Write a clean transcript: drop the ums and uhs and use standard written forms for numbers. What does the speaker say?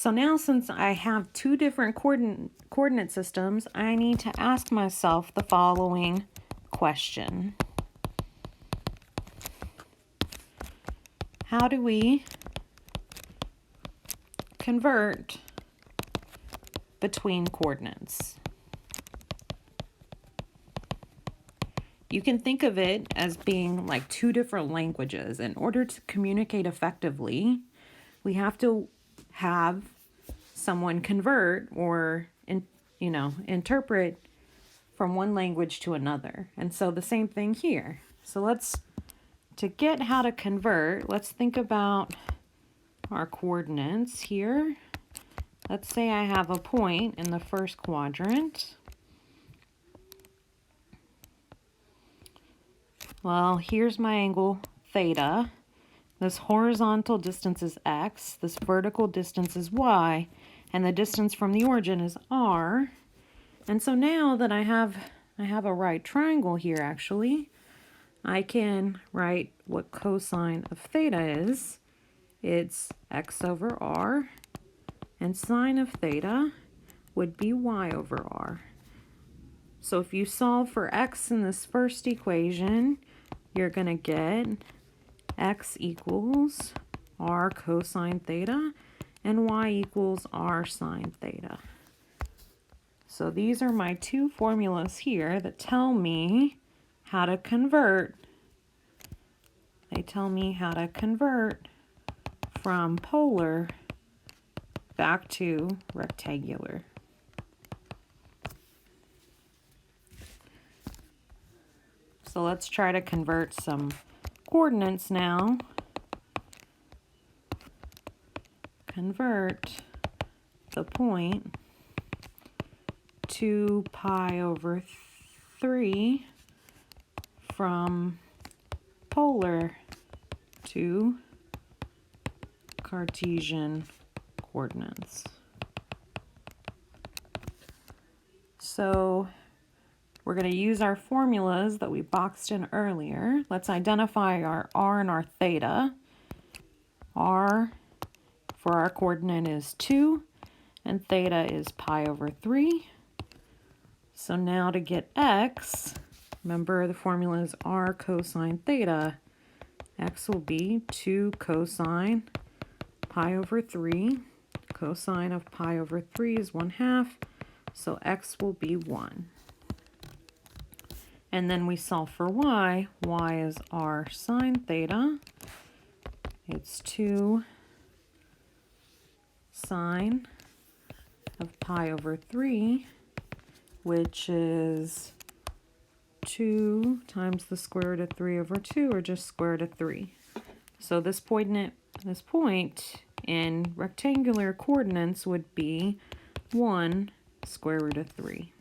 So now since I have two different coordinate systems, I need to ask myself the following question. How do we convert between coordinates? You can think of it as being like two different languages. In order to communicate effectively, we have to have someone convert or interpret from one language to another. And so the same thing here. So to get how to convert, let's think about our coordinates here. Let's say I have a point in the first quadrant. Well, here's my angle theta. This horizontal distance is x, this vertical distance is y, and the distance from the origin is r. And so now that I have a right triangle here, actually, I can write what cosine of theta is. It's x over r, and sine of theta would be y over r. So if you solve for x in this first equation, you're going to get x equals r cosine theta and y equals r sine theta. So these are my two formulas here that tell me how to convert. They tell me how to convert from polar back to rectangular. So let's try to convert some coordinates now. Convert the point 2 pi over 3 from polar to Cartesian coordinates. So we're going to use our formulas that we boxed in earlier. Let's identify our r and our theta. R for our coordinate is 2, and theta is pi over 3. So now to get x, remember the formula is r cosine theta. X will be 2 cosine pi over 3. Cosine of pi over 3 is 1/2, so x will be 1. And then we solve for y. Y is r sine theta. It's 2 sine of pi over 3, which is 2 times the square root of 3 over 2, or just square root of 3. So this point in rectangular coordinates would be 1 square root of 3.